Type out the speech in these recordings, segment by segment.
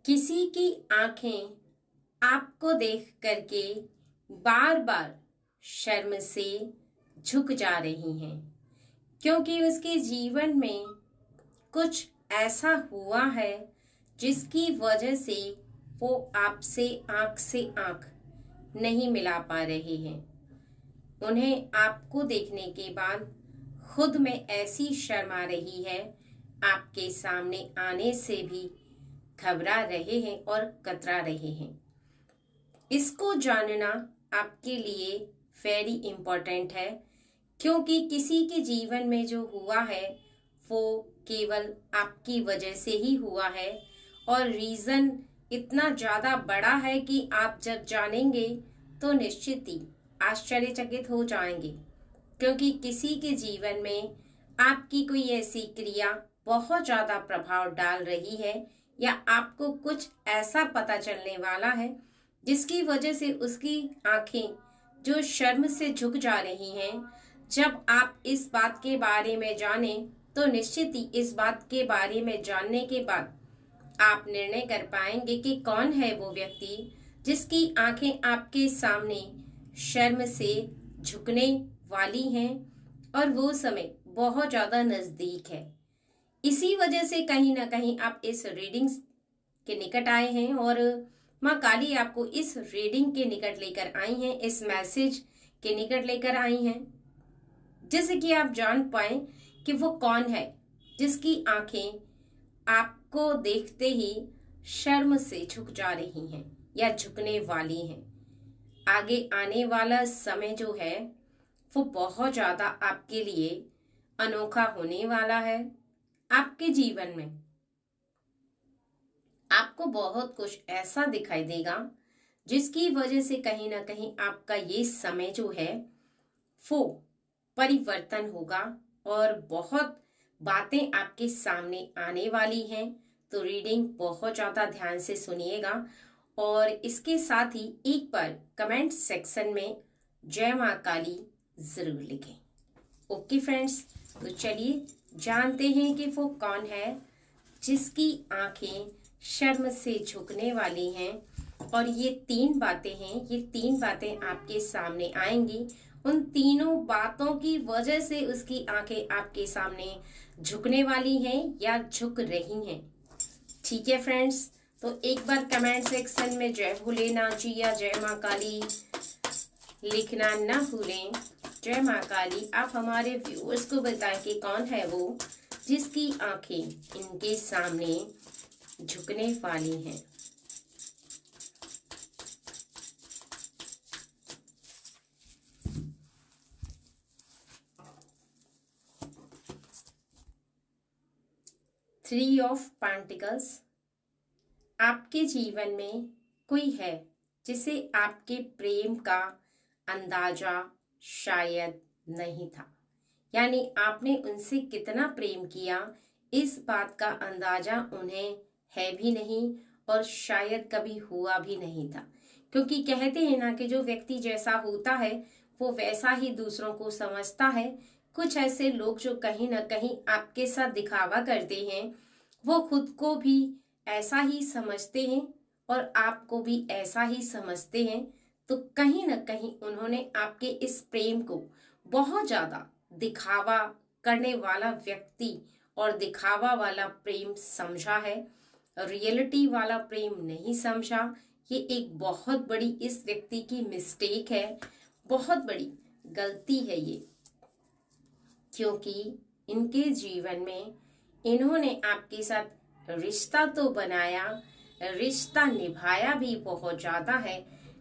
किसी की आंखें आपको देख करके बार बार शर्म से झुक जा रही हैं, क्योंकि उसके जीवन में कुछ ऐसा हुआ है जिसकी वजह से वो आपसे आंख से आंख नहीं मिला पा रहे हैं। उन्हें आपको देखने के बाद खुद में ऐसी शर्म आ रही है, आपके सामने आने से भी घबरा रहे हैं और कतरा रहे हैं। इसको जानना आपके लिए वेरी इम्पोर्टेंट है, क्योंकि किसी के जीवन में जो हुआ है वो केवल आपकी वजह से ही हुआ है और रीजन इतना ज्यादा बड़ा है कि आप जब जानेंगे तो निश्चित ही आश्चर्यचकित हो जाएंगे, क्योंकि किसी के जीवन में आपकी कोई ऐसी क्रिया बहुत ज्यादा प्रभाव डाल रही है या आपको कुछ ऐसा पता चलने वाला है जिसकी वजह से उसकी आंखें जो शर्म से झुक जा रही हैं। जब आप इस बात के बारे में जाने तो निश्चित ही इस बात के बारे में जानने के बाद आप निर्णय कर पाएंगे कि कौन है वो व्यक्ति जिसकी आंखें आपके सामने शर्म से झुकने वाली हैं और वो समय बहुत ज्यादा नजदीक है। इसी वजह से कहीं ना कहीं आप इस रीडिंग के निकट आए हैं और माँ काली आपको इस रीडिंग के निकट लेकर आई हैं, इस मैसेज के निकट लेकर आई हैं, जिससे कि आप जान पाए कि वो कौन है जिसकी आंखें आपको देखते ही शर्म से झुक जा रही हैं या झुकने वाली हैं। आगे आने वाला समय जो है वो बहुत ज्यादा आपके लिए अनोखा होने वाला है। आपके जीवन में आपको बहुत कुछ ऐसा दिखाई देगा जिसकी वजह से कहीं ना कहीं आपका ये समय जो है वो परिवर्तन होगा और बहुत बातें आपके सामने आने वाली हैं। तो रीडिंग बहुत ज्यादा ध्यान से सुनिएगा और इसके साथ ही एक बार कमेंट सेक्शन में जय माँ काली जरूर लिखें। ओके फ्रेंड्स, तो चलिए जानते हैं कि वो कौन है जिसकी आंखें शर्म से झुकने वाली हैं। और ये 3 बातें हैं, ये 3 बातें आपके सामने आएंगी। उन तीनों बातों की वजह से उसकी आंखें आपके सामने झुकने वाली हैं या झुक रही हैं। ठीक है फ्रेंड्स, तो एक बार कमेंट सेक्शन में जय भोलेनाथ जी या जय माँ काली लिखना ना भूलें। जय माँ काली। आप हमारे व्यूअर्स को बताएं कि कौन है वो जिसकी आंखें इनके सामने झुकने वाली हैं। Three of pentacles. आपके जीवन में कोई है जिसे आपके प्रेम का अंदाजा शायद नहीं था, यानी आपने उनसे कितना प्रेम किया इस बात का अंदाजा उन्हें है भी नहीं और शायद कभी हुआ भी नहीं था। क्योंकि कहते हैं ना कि जो व्यक्ति जैसा होता है वो वैसा ही दूसरों को समझता है। कुछ ऐसे लोग जो कहीं ना कहीं आपके साथ दिखावा करते हैं वो खुद को भी ऐसा ही समझते हैं और आपको भी ऐसा ही समझते हैं। तो कहीं ना कहीं उन्होंने आपके इस प्रेम को बहुत ज्यादा दिखावा करने वाला व्यक्ति और दिखावा वाला प्रेम समझा है, रियलिटी वाला प्रेम नहीं समझा। ये एक बहुत बड़ी इस व्यक्ति की मिस्टेक है, बहुत बड़ी गलती है ये, क्योंकि इनके जीवन में इन्होंने आपके साथ रिश्ता तो बनाया, रिश्ता निभाया भी बहुत ज्यादा है,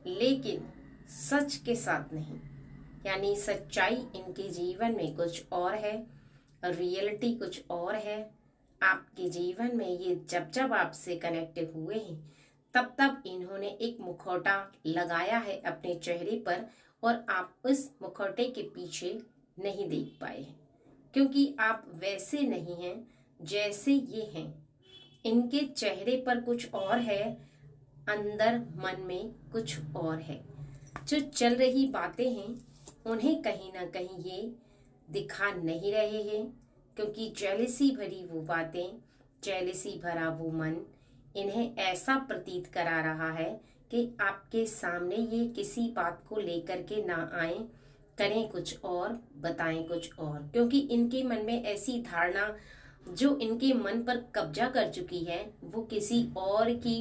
लेकिन सच के साथ नहीं। यानी सच्चाई इनके जीवन में कुछ और है, रियलिटी कुछ और है। आपके जीवन में ये जब जब आपसे कनेक्ट हुए हैं तब तब इन्होंने एक मुखौटा लगाया है अपने चेहरे पर और आप उस मुखौटे के पीछे नहीं देख पाए हैं, क्योंकि आप वैसे नहीं हैं जैसे ये हैं। इनके चेहरे पर कुछ और है, अंदर मन में कुछ और है। जो चल रही बातें हैं उन्हें कहीं ना कहीं ये दिखा नहीं रहे हैं, क्योंकि जेलसी भरी वो बातें, जेलसी भरा वो मन इन्हें ऐसा प्रतीत करा रहा है कि आपके सामने ये किसी बात को लेकर के ना आए, करें कुछ और, बताएं कुछ और, क्योंकि इनके मन में ऐसी धारणा जो इनके मन पर कब्जा कर चुकी है वो किसी और की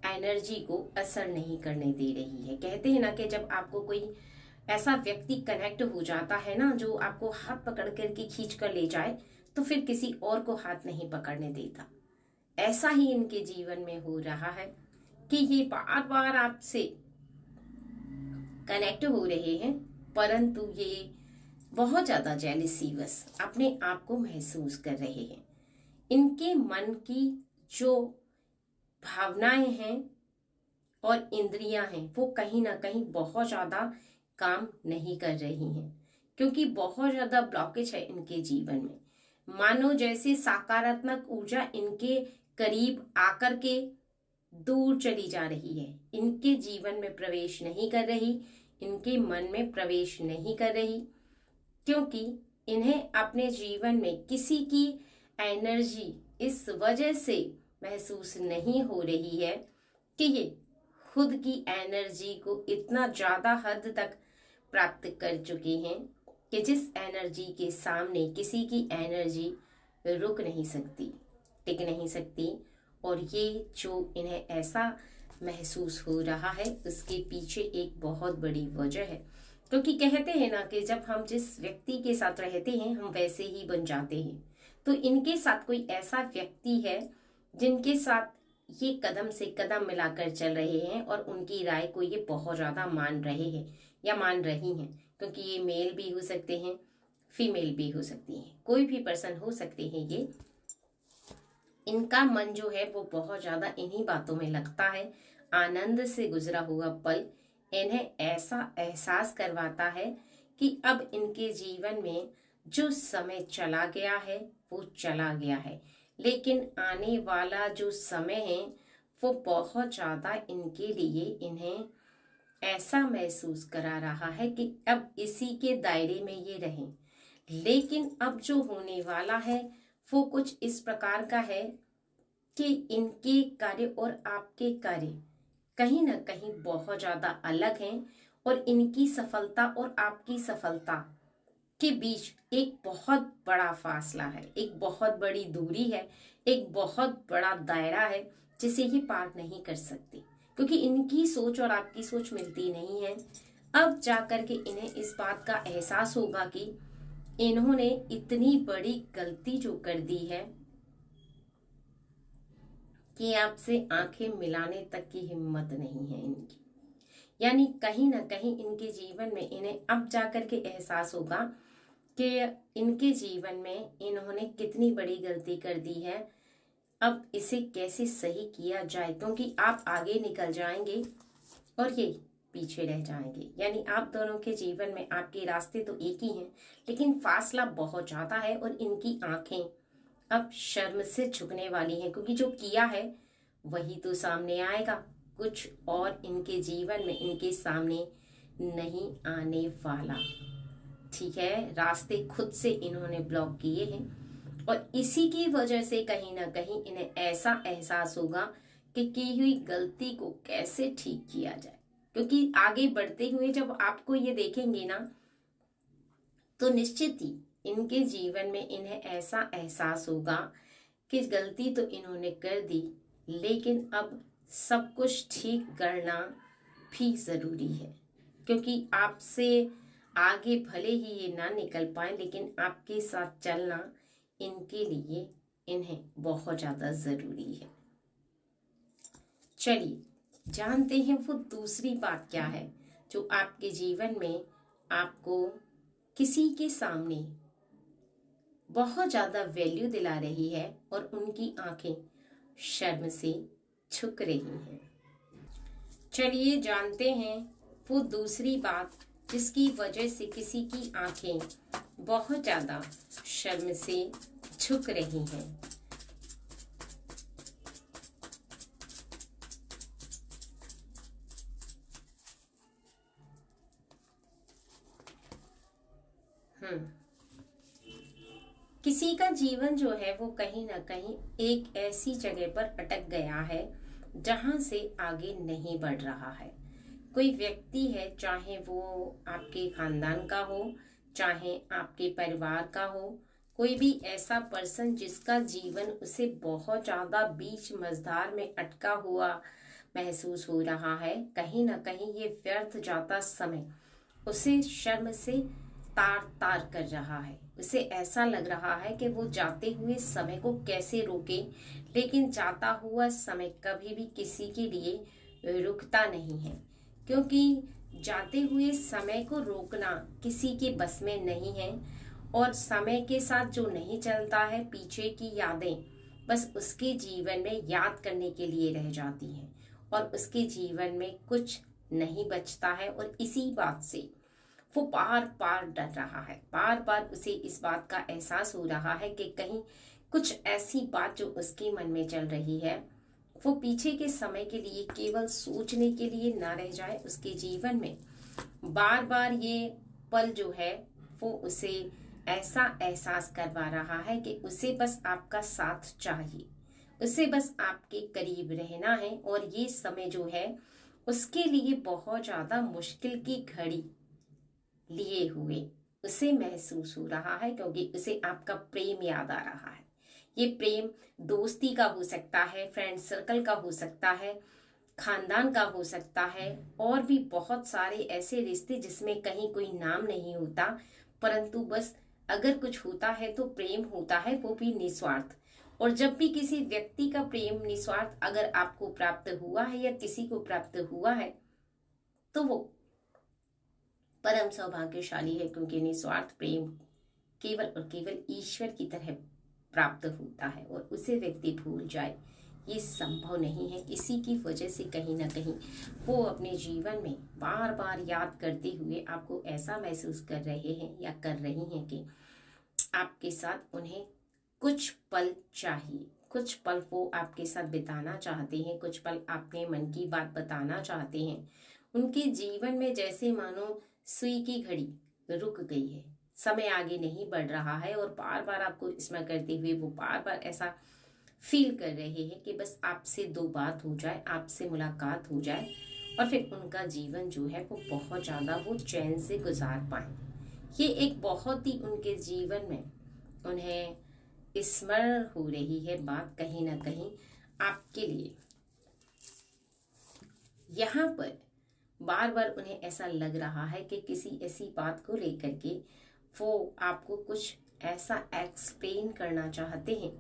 एनर्जी को असर नहीं करने दे रही है। कहते हैं ना कि जब आपको कोई ऐसा व्यक्ति कनेक्ट हो जाता है ना, जो आपको हाथ पकड़ करके खींच कर ले जाए, तो फिर किसी और को हाथ नहीं पकड़ने देता। ऐसा ही इनके जीवन में हो रहा है कि ये बार बार आपसे कनेक्ट हो रहे हैं, परंतु ये बहुत ज्यादा जेलसी बस अपने आप को महसूस कर रहे हैं। इनके मन की जो भावनाएं हैं और इंद्रियां हैं वो कहीं ना कहीं बहुत ज्यादा काम नहीं कर रही हैं, क्योंकि बहुत ज्यादा ब्लॉकेज है इनके जीवन में। मानो जैसे सकारात्मक ऊर्जा इनके करीब आकर के दूर चली जा रही है, इनके जीवन में प्रवेश नहीं कर रही, इनके मन में प्रवेश नहीं कर रही, क्योंकि इन्हें अपने जीवन में किसी की एनर्जी इस वजह से महसूस नहीं हो रही है कि ये खुद की एनर्जी को इतना ज्यादा हद तक प्राप्त कर चुके हैं कि जिस एनर्जी के सामने किसी की एनर्जी रुक नहीं सकती, टिक नहीं सकती। और ये जो इन्हें ऐसा महसूस हो रहा है उसके पीछे एक बहुत बड़ी वजह है, क्योंकि कहते हैं ना कि जब हम जिस व्यक्ति के साथ रहते हैं हम वैसे ही बन जाते हैं। तो इनके साथ कोई ऐसा व्यक्ति है जिनके साथ ये कदम से कदम मिलाकर चल रहे हैं और उनकी राय को ये बहुत ज्यादा मान रहे हैं या मान रही हैं, क्योंकि ये मेल भी हो सकते हैं, फीमेल भी हो सकती हैं, कोई भी पर्सन हो सकते हैं। ये इनका मन जो है वो बहुत ज्यादा इन्हीं बातों में लगता है। आनंद से गुजरा हुआ पल इन्हें ऐसा एहसास करवाता है कि अब इनके जीवन में जो समय चला गया है वो चला गया है, लेकिन आने वाला जो समय है वो बहुत ज्यादा इनके लिए इन्हें ऐसा महसूस करा रहा है कि अब इसी के दायरे में ये रहें। लेकिन अब जो होने वाला है वो कुछ इस प्रकार का है कि इनके कार्य और आपके कार्य कहीं ना कहीं बहुत ज्यादा अलग हैं, और इनकी सफलता और आपकी सफलता के बीच एक बहुत बड़ा फासला है, एक बहुत बड़ी दूरी है, एक बहुत बड़ा दायरा है जिसे ये पार नहीं कर सकते, क्योंकि इनकी सोच और आपकी सोच मिलती नहीं है। अब जाकर के इन्हें इस बात का एहसास होगा कि इन्होंने इतनी बड़ी गलती जो कर दी है कि आपसे आंखें मिलाने तक की हिम्मत नहीं है इनकी। यानी कहीं ना कहीं इनके जीवन में इन्हें अब जाकर के एहसास होगा कि इनके जीवन में इन्होंने कितनी बड़ी गलती कर दी है, अब इसे कैसे सही किया जाए, क्योंकि आप आगे निकल जाएंगे और ये पीछे रह जाएंगे। यानी आप दोनों के जीवन में आपके रास्ते तो एक ही हैं, लेकिन फासला बहुत ज्यादा है और इनकी आंखें अब शर्म से झुकने वाली हैं, क्योंकि जो किया है वही तो सामने आएगा, कुछ और इनके जीवन में इनके सामने नहीं आने वाला। ठीक है, रास्ते खुद से इन्होंने ब्लॉक किए हैं और इसी की वजह से कहीं ना कहीं इन्हें ऐसा एहसास होगा कि की हुई गलती को कैसे ठीक किया जाए, क्योंकि आगे बढ़ते हुए जब आपको ये देखेंगे ना तो निश्चित ही इनके जीवन में इन्हें ऐसा एहसास होगा कि गलती तो इन्होंने कर दी, लेकिन अब सब कुछ ठीक करना भी जरूरी है, क्योंकि आपसे आगे भले ही ये ना निकल पाए, लेकिन आपके साथ चलना इनके लिए इन्हें बहुत ज्यादा जरूरी है। चलिए जानते हैं वो दूसरी बात क्या है जो आपके जीवन में आपको किसी के सामने बहुत ज्यादा वैल्यू दिला रही है और उनकी आंखें शर्म से झुक रही हैं। चलिए जानते हैं वो दूसरी बात जिसकी वजह से किसी की आंखें बहुत ज्यादा शर्म से झुक रही हैं। किसी का जीवन जो है वो कहीं ना कहीं एक ऐसी जगह पर अटक गया है जहां से आगे नहीं बढ़ रहा है। कोई व्यक्ति है, चाहे वो आपके खानदान का हो, चाहे आपके परिवार का हो, कोई भी ऐसा पर्सन जिसका जीवन उसे बहुत ज्यादा बीच मझधार में अटका हुआ महसूस हो रहा है। कहीं ना कहीं ये व्यर्थ जाता समय उसे शर्म से तार तार कर रहा है। उसे ऐसा लग रहा है कि वो जाते हुए समय को कैसे रोके, लेकिन जाता हुआ समय कभी भी किसी के लिए रुकता नहीं है, क्योंकि जाते हुए समय को रोकना किसी के बस में नहीं है। और समय के साथ जो नहीं चलता है, पीछे की यादें बस उसके जीवन में याद करने के लिए रह जाती हैं और उसके जीवन में कुछ नहीं बचता है। और इसी बात से वो बार बार डर रहा है, बार बार उसे इस बात का एहसास हो रहा है कि कहीं कुछ ऐसी बात जो उसके मन में चल रही है वो पीछे के समय के लिए केवल सोचने के लिए ना रह जाए। उसके जीवन में बार बार ये पल जो है वो उसे ऐसा एहसास करवा रहा है कि उसे बस आपका साथ चाहिए, उसे बस आपके करीब रहना है। और ये समय जो है उसके लिए बहुत ज्यादा मुश्किल की घड़ी लिए हुए उसे महसूस हो रहा है, क्योंकि उसे आपका प्रेम याद आ रहा है। ये प्रेम दोस्ती का हो सकता है, फ्रेंड सर्कल का हो सकता है, खानदान का हो सकता है, और भी बहुत सारे ऐसे रिश्ते जिसमें कहीं कोई नाम नहीं होता, परंतु बस अगर कुछ होता है तो प्रेम होता है, वो भी निस्वार्थ। और जब भी किसी व्यक्ति का प्रेम निस्वार्थ अगर आपको प्राप्त हुआ है या किसी को प्राप्त हुआ है तो वो परम सौभाग्यशाली है, क्योंकि निस्वार्थ प्रेम केवल और केवल ईश्वर की तरह प्राप्त होता है और उसे व्यक्ति भूल जाए ये संभव नहीं है। इसी की वजह से कहीं ना कहीं वो अपने जीवन में बार बार याद करते हुए आपको ऐसा महसूस कर रहे हैं या कर रही हैं कि आपके साथ उन्हें कुछ पल चाहिए, कुछ पल वो आपके साथ बिताना चाहते हैं, कुछ पल अपने मन की बात बताना चाहते हैं। उनके जीवन में जैसे मानो सुई की घड़ी रुक गई है, समय आगे नहीं बढ़ रहा है और बार बार आपको स्मरण करते हुए वो बार बार ऐसा फील कर रहे हैं कि बस आपसे दो बात हो जाए, आपसे मुलाकात हो जाए और फिर उनका जीवन जो है वो बहुत ज्यादा वो चैन से गुजार पाए। ये एक बहुत ही उनके जीवन में उन्हें स्मरण हो रही है बात कहीं ना कहीं आपके लिए। यहाँ पर बार बार उन्हें ऐसा लग रहा है कि किसी ऐसी बात को लेकर के वो आपको कुछ ऐसा एक्सप्लेन करना चाहते हैं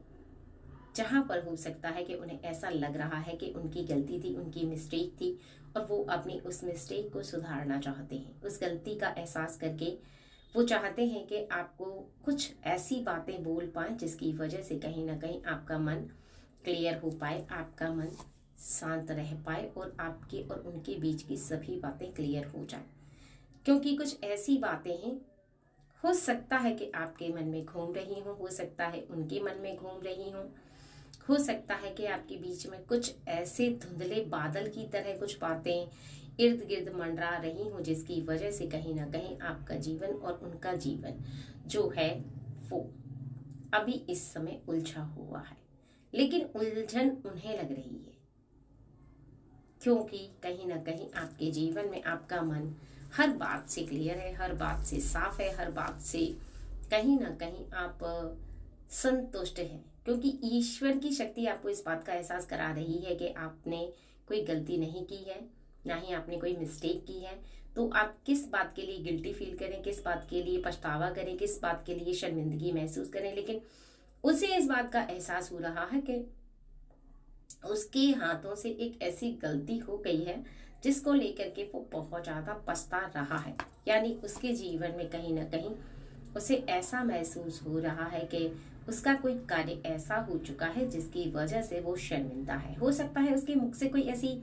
जहां पर हो सकता है कि उन्हें ऐसा लग रहा है कि उनकी गलती थी, उनकी मिस्टेक थी और वो अपनी उस मिस्टेक को सुधारना चाहते हैं। उस गलती का एहसास करके वो चाहते हैं कि आपको कुछ ऐसी बातें बोल पाए जिसकी वजह से कहीं ना कहीं आपका मन क्लियर हो पाए, आपका मन शांत रह पाए और आपके और उनके बीच की सभी बातें क्लियर हो जाए। क्योंकि कुछ ऐसी बातें हैं, हो सकता है कि आपके मन में घूम रही हो सकता है उनके मन में घूम रही हो सकता है कि आपके बीच में कुछ ऐसे धुंधले बादल की तरह कुछ बातें इर्द गिर्द मंडरा रही हो, जिसकी वजह से कहीं ना कहीं आपका जीवन और उनका जीवन जो है वो अभी इस समय उलझा हुआ है। लेकिन उलझन उन्हें लग रही है क्योंकि कहीं ना कहीं आपके जीवन में आपका मन हर बात से क्लियर है, हर बात से साफ है, हर बात से कहीं ना कहीं आप संतुष्ट हैं, क्योंकि ईश्वर की शक्ति आपको इस बात का एहसास करा रही है कि आपने कोई गलती नहीं की है, ना ही आपने कोई मिस्टेक की है। तो आप किस बात के लिए गिल्टी फील करें, किस बात के लिए पछतावा करें, किस बात के लिए शर्मिंदगी महसूस करें। लेकिन उसे इस बात का एहसास हो रहा है कि उसके हाथों से एक ऐसी गलती हो गई है जिसको लेकर के वो बहुत ज्यादा पछता रहा है। यानी उसके जीवन में कहीं ना कहीं उसे ऐसा महसूस हो रहा है कि उसका कोई कार्य ऐसा हो चुका है जिसकी वजह से वो शर्मिंदा है। हो सकता है उसके मुख से कोई ऐसी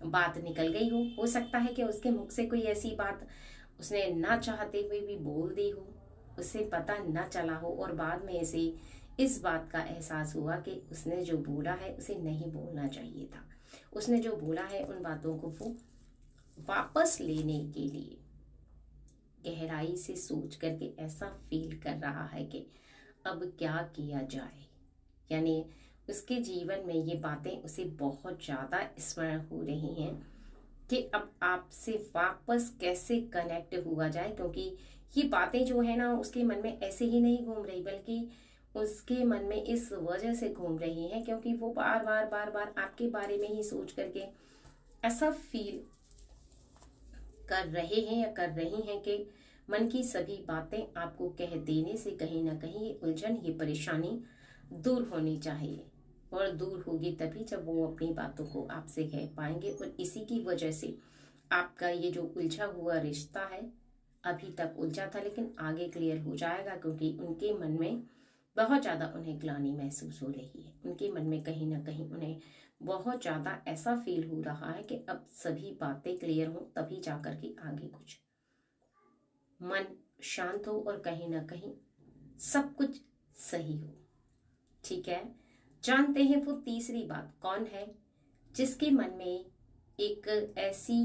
बात निकल गई हो सकता है कि उसके मुख से कोई ऐसी बात उसने ना चाहते हुए भी बोल दी हो, उसे पता ना चला हो और बाद में इसे इस बात का एहसास हुआ कि उसने जो बोला है उसे नहीं बोलना चाहिए था। उसने जो बोला है उन बातों को वो वापस लेने के लिए गहराई से सोच करके ऐसा फील कर रहा है कि अब क्या किया जाए। यानी उसके जीवन में ये बातें उसे बहुत ज़्यादा स्मरण हो रही हैं कि अब आपसे वापस कैसे कनेक्ट हुआ जाए, क्योंकि ये बातें जो है ना उसके मन में ऐसे ही नहीं घूम रही, बल्कि उसके मन में इस वजह से घूम रही है क्योंकि वो बार बार बार बार आपके बारे में ही सोच करके ऐसा फील कर रहे हैं या कर रही हैं कि मन की सभी बातें आपको कह देने से कहीं ना कहीं ये उलझन, ये परेशानी दूर होनी चाहिए। और दूर होगी तभी जब वो अपनी बातों को आपसे कह पाएंगे। और इसी की वजह से आपका ये जो उलझा हुआ रिश्ता है, अभी तक उलझा था लेकिन आगे क्लियर हो जाएगा, क्योंकि उनके मन में बहुत ज़्यादा उन्हें ग्लानि महसूस हो रही है। उनके मन में कहीं ना कहीं उन्हें बहुत ज़्यादा ऐसा फील हो रहा है कि अब सभी बातें क्लियर हों तभी जाकर के आगे कुछ मन शांत हो और कहीं ना कहीं सब कुछ सही हो। ठीक है, जानते हैं वो तीसरी बात कौन है जिसके मन में एक ऐसी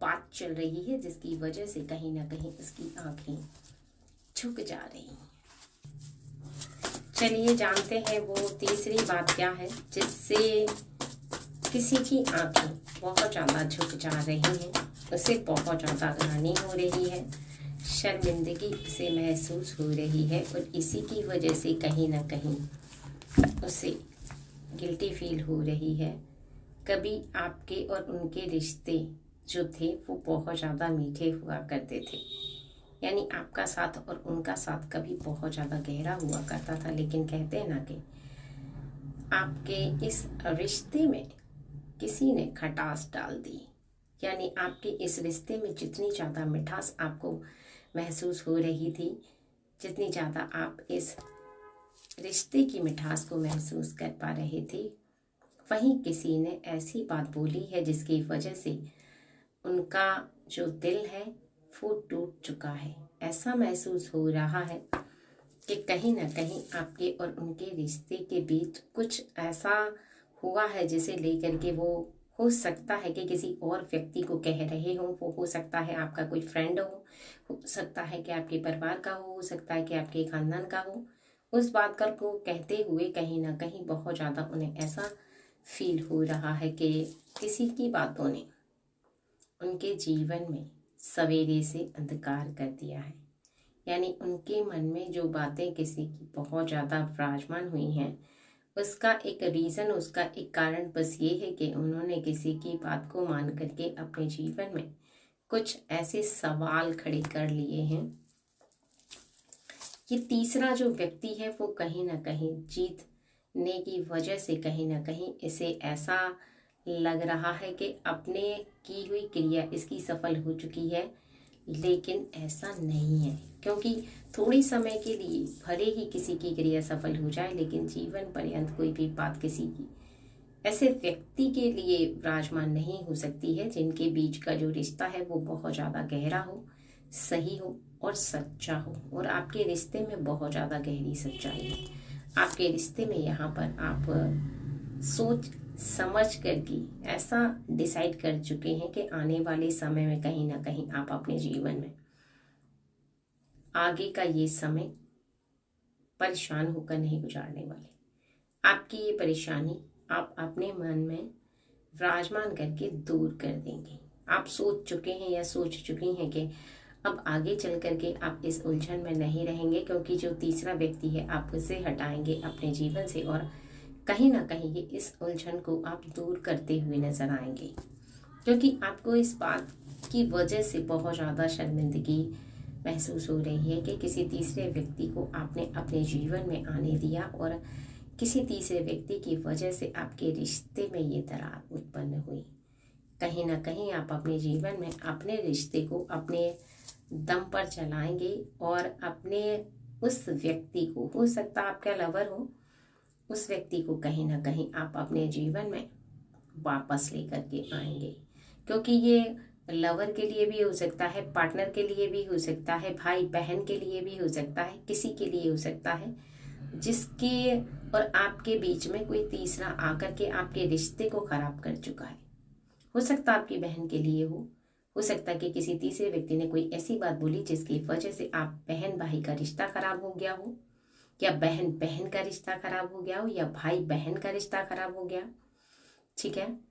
बात चल रही है जिसकी वजह से कहीं ना कहीं उसकी आंखें झुक जा रही हैं। चलिए जानते हैं वो तीसरी बात क्या है जिससे किसी की आंखें बहुत ज़्यादा झुक जा रही हैं, उसे बहुत ज़्यादा ग्लानि हो रही है, शर्मिंदगी उसे महसूस हो रही है और इसी की वजह से कहीं ना कहीं उसे गिल्टी फील हो रही है। कभी आपके और उनके रिश्ते जो थे वो बहुत ज़्यादा मीठे हुआ करते थे, यानी आपका साथ और उनका साथ कभी बहुत ज़्यादा गहरा हुआ करता था। लेकिन कहते हैं ना कि आपके इस रिश्ते में किसी ने खटास डाल दी, यानी आपके इस रिश्ते में जितनी ज़्यादा मिठास आपको महसूस हो रही थी, जितनी ज़्यादा आप इस रिश्ते की मिठास को महसूस कर पा रहे थे, वहीं किसी ने ऐसी बात बोली है जिसकी वजह से उनका जो दिल है वो टूट चुका है। ऐसा महसूस हो रहा है कि कहीं ना कहीं आपके और उनके रिश्ते के बीच कुछ ऐसा हुआ है जिसे लेकर के वो हो सकता है कि किसी और व्यक्ति को कह रहे हो। वो हो सकता है आपका कोई फ्रेंड हो सकता है कि आपके परिवार का हो सकता है कि आपके खानदान का हो। उस बात कर को कहते हुए कहीं ना कहीं बहुत ज़्यादा उन्हें ऐसा फील हो रहा है कि किसी की बातों ने उनके जीवन में सवेरे से अंधकार कर दिया है। यानी उनके मन में जो बातें किसी की बहुत ज़्यादा विराजमान हुई हैं, उसका एक रीज़न, उसका एक कारण बस ये है कि उन्होंने किसी की बात को मान करके अपने जीवन में कुछ ऐसे सवाल खड़े कर लिए हैं। ये तीसरा जो व्यक्ति है वो कहीं ना कहीं जीतने की वजह से कहीं ना कहीं इसे ऐसा लग रहा है कि अपने की हुई क्रिया इसकी सफल हो चुकी है, लेकिन ऐसा नहीं है। क्योंकि थोड़ी समय के लिए भले ही किसी की क्रिया सफल हो जाए, लेकिन जीवन पर्यंत कोई भी बात किसी की ऐसे व्यक्ति के लिए विराजमान नहीं हो सकती है जिनके बीच का जो रिश्ता है वो बहुत ज़्यादा गहरा हो, सही हो और सच्चा हो। और आपके रिश्ते में बहुत ज़्यादा गहरी सच्चाई है। आपके रिश्ते में यहाँ पर आप सोच समझ करके ऐसा डिसाइड कर चुके हैं कि आने वाले समय में कहीं ना कहीं आप अपने जीवन में आगे का ये समय परेशान होकर नहीं गुजारने वाले। आपकी ये परेशानी आप अपने मन में विराजमान करके दूर कर देंगे। आप सोच चुके हैं या सोच चुकी हैं कि अब आगे चल करके आप इस उलझन में नहीं रहेंगे, क्योंकि जो तीसरा व्यक्ति है आप उसे हटाएंगे अपने जीवन से और कहीं ना कहीं ये इस उलझन को आप दूर करते हुए नजर आएंगे। क्योंकि आपको इस बात की वजह से बहुत ज़्यादा शर्मिंदगी महसूस हो रही है कि किसी तीसरे व्यक्ति को आपने अपने जीवन में आने दिया और किसी तीसरे व्यक्ति की वजह से आपके रिश्ते में ये दरार उत्पन्न हुई। कहीं ना कहीं आप अपने जीवन में अपने रिश्ते को अपने दम पर चलाएंगे और अपने उस व्यक्ति को, हो सकता आपका लवर हो, उस व्यक्ति को कहीं ना कहीं आप अपने जीवन में वापस लेकर के आएंगे। क्योंकि ये लवर के लिए भी हो सकता है, पार्टनर के लिए भी हो सकता है, भाई बहन के लिए भी हो सकता है, किसी के लिए हो सकता है जिसके और आपके बीच में कोई तीसरा आकर के आपके रिश्ते को खराब कर चुका है। हो सकता आपकी बहन के लिए हो सकता कि किसी तीसरे व्यक्ति ने कोई ऐसी बात बोली जिसकी वजह से आप बहन भाई का रिश्ता खराब हो गया हो। या बहन बहन का रिश्ता खराब हो गया हो या भाई बहन का रिश्ता खराब हो गया, ठीक है।